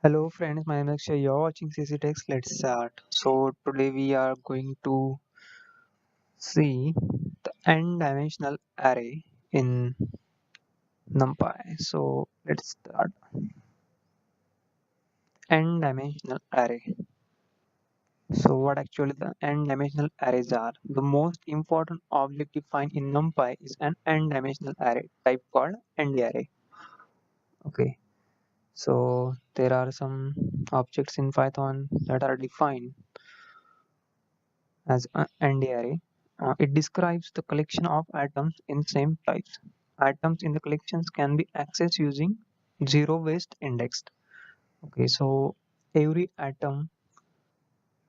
Hello friends, my name is Akshay. You're watching CC Text. Let's start. So today we are going to see the n-dimensional array in Numpy. So let's start. N-dimensional array. So what actually the n-dimensional arrays are? The most important object defined in Numpy is an n-dimensional array type called ndarray. Okay. So there are some objects in Python that are defined as an ndarray. It describes the collection of atoms in same types. Atoms in the collections can be accessed using zero waste indexed. Okay, so every atom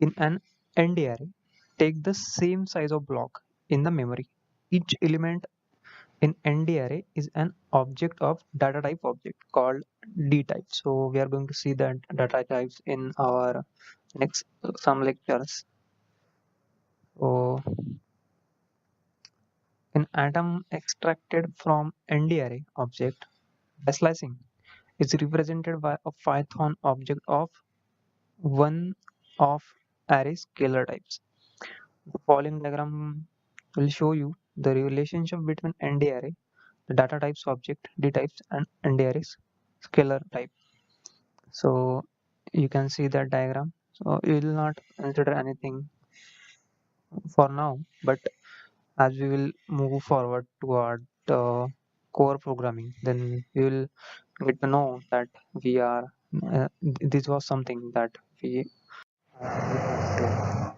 in an ndarray take the same size of block in the memory. Each element in ndarray is an object of data type object called dtype. So we are going to see that data types in our next some lectures. So an atom extracted from ndarray object by slicing is represented by a Python object of one of array scalar types. The following diagram will show you the relationship between ndarray, the data types object, dtypes, and ndarray scalar type. So you can see that diagram. So you will not consider anything for now, but as we will move forward toward core programming, then we will get to know that we are this was something that we have to.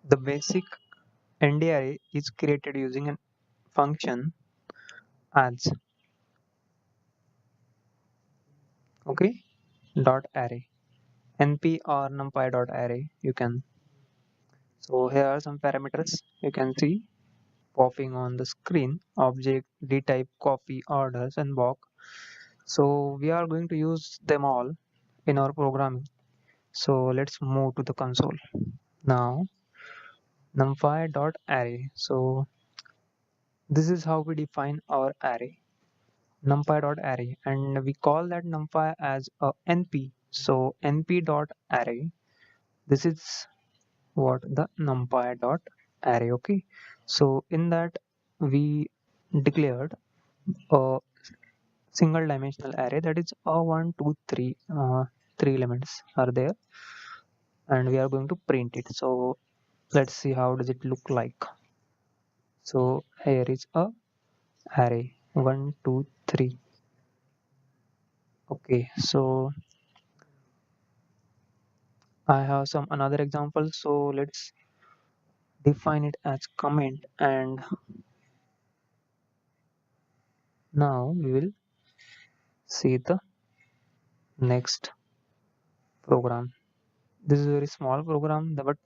The basic ndarray is created using a function adds, okay, dot array, np or numpy dot array. You can, so here are some parameters you can see popping on the screen: object, dtype, copy, orders, and block. So we are going to use them all in our programming. So let's move to the console now. Numpy.array. So this is how we define our array, numpy.array, and we call that numpy as a np. So np.array, this is what the numpy.array. Okay, so in that we declared a single dimensional array, that is a 1 2 3 three elements are there, and we are going to print it. So let's see how does it look like. So here is a array 1 2 3. Okay, so I have some another example. So let's define it as comment, and now we will see the next program. This is a very small program, but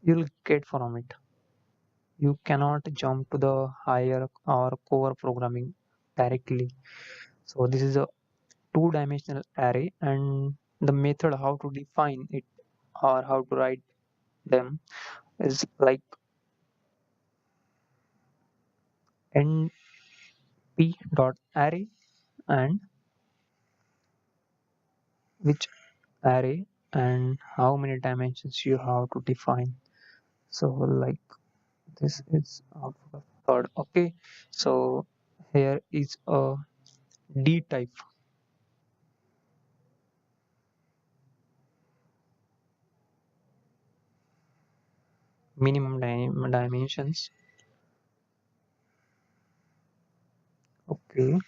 you'll get from it. You cannot jump to the higher or core programming directly. So this is a two-dimensional array, and the method how to define it or how to write them is like np.array and which array and how many dimensions you have to define. So like this is our third. Okay, so here is a d type, minimum dimensions. Okay,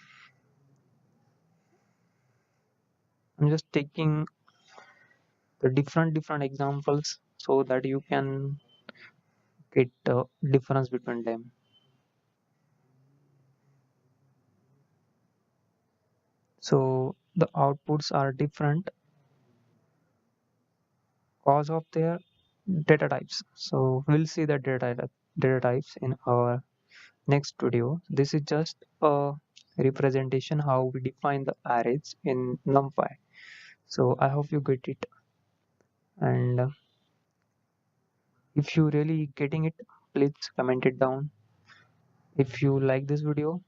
I'm just taking the different examples so that you can get the difference between them. So the outputs are different cause of their data types. So we'll see the data types in our next video. This is just a representation how we define the arrays in NumPy. So I hope you get it, and if you really getting it, please comment it down. If you like this video,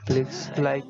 please like.